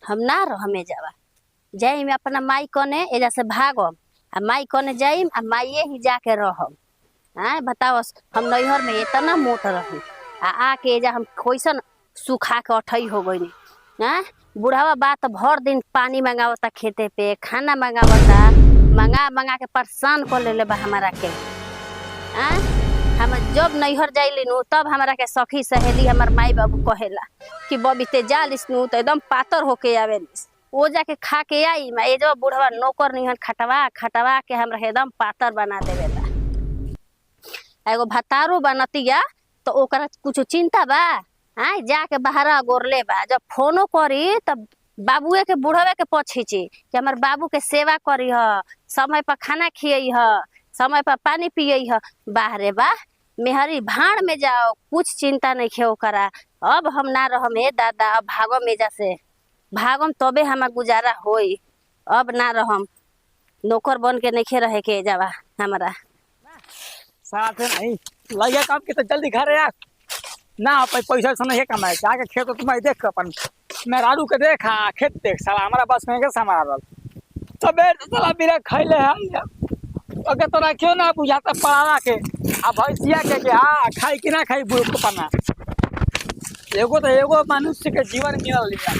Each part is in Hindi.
हम ना रहमे जावा जाई में अपना माई कने एजा से भागम आ माई कने जाइम आ माइये ही जाके रहम। हाँ बताओ हम नैहर में इतना मोट रही आ आके एजा हम कैसन सुखा के अठई हो गई। हाँ बुढ़ावा बात भर दिन पानी मंगावता खेते पे खाना मंगावता मंगा मंगा के परेशान कर ले बा हमारा के। हाँ हम जब नैहर जाइली नु तब हमारा के सखी सहेली हमार माई बाबू कहेला कि बबी ते जालिस नु तो एकदम पातर होके आवेलिस वो जाके खा के आई मैं ये जो बुढ़वा नौकर निहन खटवा खटवा के हमरा एकदम पातर बना देवेला। एगो भतारो बनतिया तो ओकरा कुछ चिंता बा। हाँ जाके बाहर गोरले बा जब फोनो करी तब बाबुए के बुढ़वे के पछीची कि हमार बाबू के सेवा करी ह समय पर खाना खियई ह समय पर पानी पियई ह। बाहरे बा मेहरी भाड़ में जाओ कुछ चिंता नहीं खे ओकरा। अब हम ना रहमे दादा अब भागो मेजा से भागम तबे हमार गुजारा होई। अब ना रहम नौकर बन के नहीं रहे के जावा हमारा साथ नहीं लगे काम के तो जल्दी घर आ ना पैसा से नहीं कमाए जाके खेत तुम देख अपन मेहरारू के देखा खेत देख साला हमारा बस में के समारल सबे साला मेरा खैले है अगर तोरा क्यों ना बुझाता पड़ाला के आ भैंसिया के हाँ खाई कि ना खाई बुढ़ को पना एगो मनुष्य के जीवन मिलल लिया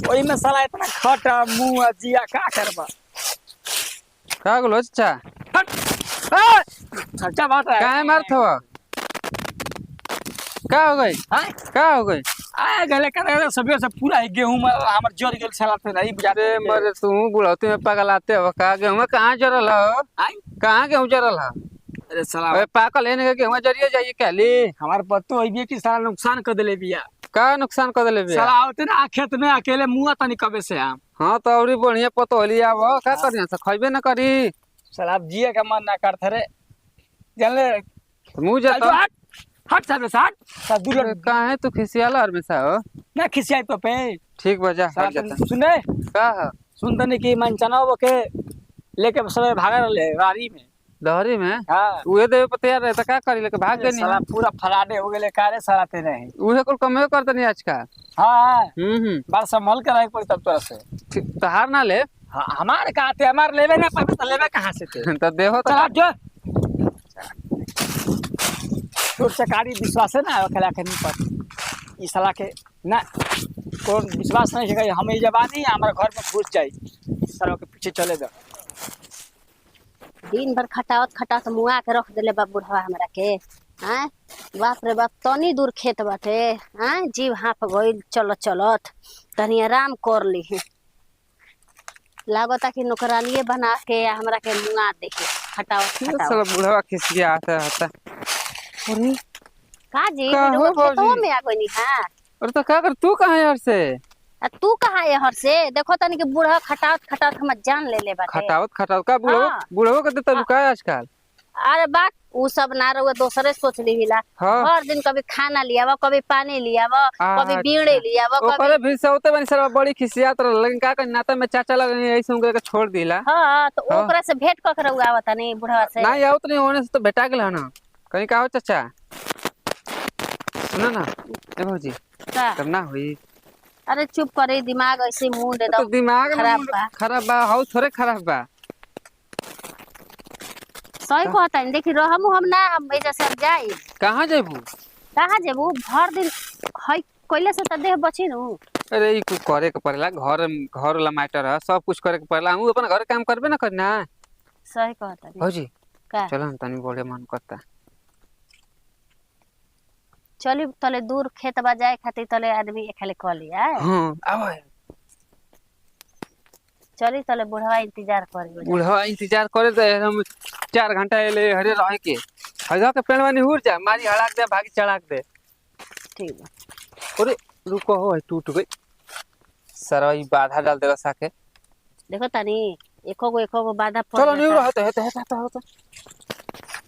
वही में साला इतना खट मुंह जिया का करबा का बोलो चाचा खर्चा बात है काहे मारत हो का हो गई हां का हो गई आ गले कर सबे से पूरा गेहूं में हमर जर गेल साला तो नहीं बुझाते मरे तू बुढ़ौती में पगलाते हो का गेहूं कहां जरल हो आई कहां गेहूं जरल हो अरे साला ओए पाकल एने के गेहूं जरिए जाइए कहली हमार पत्तो होइबे कि साला नुकसान कर देले बिया का नुकसान कर देले बे साला आवते ना खेत में अकेले मुंह तनी कबे से हम हां तो औरी बढ़िया पतोली आव का करिया से खइबे न करी साला जिए का मन ना करत रे जानले मुंह जता हट साबे साट सा दूर काहे तू खिसियाला हमेशा हो ना खिसियाई तो पे ठीक बजा हट साला जाता सुने का है सुनतनी कि मन चनाव के लेके सब भागा रहले गाड़ी में दहरी में हां उहे देवे पे तैयार रहे त का करी लेके भाग गनी साला पूरा फलाडे हो गेले कारे साला ते नहीं उहे कुल कमे करतनी आज का हां बार संभल के रहे पड़ी तब तोरा से तहार ना ले हमार कहते हमार लेवे ना पता तो लेवे कहां से थे तो देहो तो चला जो तोर सरकारी विश्वास है ना अकेला के नहीं पर ई साला के ना कौन विश्वास नहीं है हम ई जवानी हमारे घर में घुस जाई सालों के पीछे चले दो दिन भर खटावत खटावत मुआ के रख देले बा बुढ़वा हमरा के। हाँ बाप रे बाप तनी दूर खेत बाटे। हाँ जीव हाँफ गइल चलत चलत तनी आराम कर ली लागता कि नौकरानिये बना के हमरा के मुआ देखे खटावत साला खटावत बुढ़वा खिसिया आता होता अरे का जी का हो खेतवा भौजी? में आ गइनी। हाँ और तो का कर तू कहां यार से आ तू कहाँ है हर से देखो तनी कि बुढ़वा खटावत खटावत हम जान ले बाटे। खटावत का बुढ़वा हाँ। बुढ़वा के देता लुका आजकल अरे बात उ सब ना रहुए दोसरे सोच लीला। हाँ। हर दिन कभी खाना लियावा कभी पानी लियावा कभी बीड़े लियावा ओकरे कभी भी सौते बनी सर बड़ी खिसियात रह लेकिन का कर नाता में चाचा लग ऐसे उनके के छोड़ दिला हाँ तो हाँ। ओकरा से भेंट ककर हुआ तनी बुढ़वा से नहीं आवत नहीं होने से तो भेटा गेल ना कहीं का हो चाचा सुनो ना ए भौजी का? तब ना हुई अरे चुप करे दिमाग ऐसे मुंह दे तो दो दिमाग खराब बा हाउ थोड़े खराब बा सही कहता है देखी रहमु हम ना हम जैसे अब जाई कहां जेबू कहाँ जेबू भर दिन हई कोइले से त देह बची नु। अरे ई कुछ करे के पड़ेला घर घर वाला मैटर है सब कुछ करे के पड़ेला हम अपन घर काम करबे ना करना सही कहता है भौजी का चलो हम तनी बोले मन करता चली तले दूर खेत बा जाए खातिर तले आदमी खाली कह लिया हां आवा चली तले बुढ़वा इंतजार करी बुढ़वा इंतजार करे दे हम 4 घंटा ले हरे रह के हजा के पेड़ वानी हुर जा मारी हड़ाक दे भागी चढ़ाक दे ठीक बा। अरे रुको हो टूट गई सरई बाधा डाल देगा साके देखो तनी एको गो बाधा पड़ चलो नहीं जाता। रहते है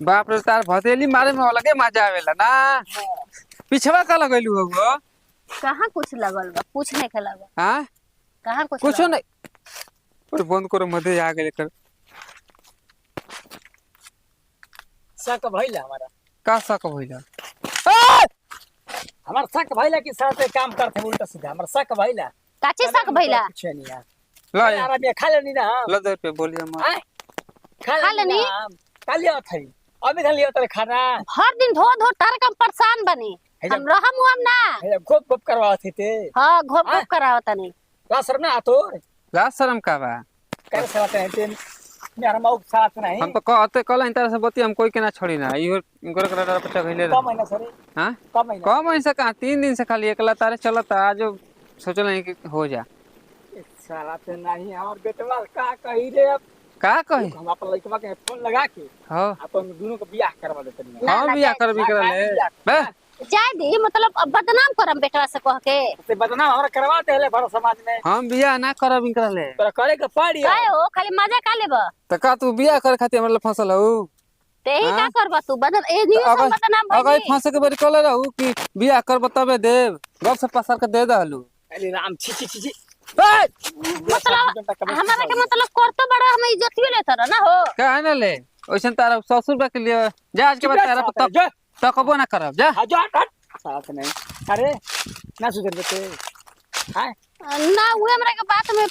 बाप रे तार भतेली मारे में अलगे मजा आवेला ना पिछवा का लगैलू हो कहाँ कुछ लगल बा कुछ नहीं के लगल हां कहाँ कुछ कुछ लगल? नहीं और बंद करो मधे आ गेले कर शक भइला हमारा का शक भइला हमार शक भइला कि साथे काम करते उल्टा सीधा हमार शक भइला काची शक भइला कुछ नहीं यार लो यार अभी खा लेनी ना हम लो 2 रुपया बोलिए मत आय खा खा लेनी लेनी? ना हम। खा लिया थई अभी खा लिया तेरे खाना हर दिन धो धो तार कम परेशान बनी है जब- हम रहम हम ना है गोप गोप करवा थी ते हाँ घोप हाँ? घोप करावत तनी लासर ना तो लाज शर्म का बा कर सकते हैं ते मेरा मौक साथ नहीं हम तो कहते कल इन तरह से बती हम कोई के ना छोड़ी ना इहो इनकर करा पचा गइले कम महीना सर हां कम महीना कम ऐसा कहाँ 3 दिन से खाली एकला तारे चलता आज सोचल नहीं कि हो जा साला ते नहीं हमार बेटवा का कही रे अब का कही हम अपन लड़कवा के फोन लगा के हो अपन दोनों को बियाह करवा देते हैं ना, हम ना, बिया जाए- कर बिकरा ले बे जाए दी मतलब अब बदनाम करम बेटवा से कह के ते बदनाम हमरा करवाते हैं भर समाज में हम बिया ना करब बिकरा ले तोरा करे के पड़ी काय हो खाली मजा का लेब त का तू बिया करे खातिर हमरा फसल हो ते ही का हाँ? करब तू बदन ए न्यू अगर बदनाम अगर भइली फंसे के बेरी कले रहू कि बिया करब तबे देव गप से पसार के दे दहलू अरे राम छी छी छी छी मतलब हमारा के मतलब करतो बड़ा हम इज्जतियो लेत रह ना हो का है ना ले ओइसन तारा ससुर बा के लिए जा आज के बाद तारा पर जो तकबो ना करब जा जो हट साथ नहीं अरे ना सुधर बेटे हां ना हुए हमरा के बात में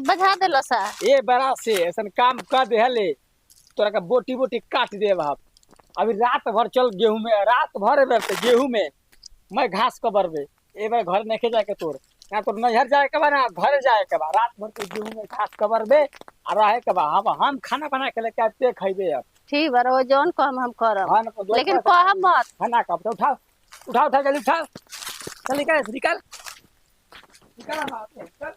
बजा देलो सा ये बड़ा से ऐसा काम कर दे ले तोरा का बोटी बोटी काट दे बाप अभी रात भर चल गेहूं में रात भर बैठते गेहूं में मैं घास कबर बे ए बार घर नहीं जाके तोर ना तो नहर जाए के बा ना घर जाए के बा रात भर के गेहूं में घास कबर बे और रहे के बा हम खाना बना के लेके आते खइबे अब ठीक बा रो जोन कहम हम करब खाना को दो लेकिन कहब मत खाना कब तो उठाओ उठाओ उठाओ जल्दी उठाओ चल निकाल निकाल निकाल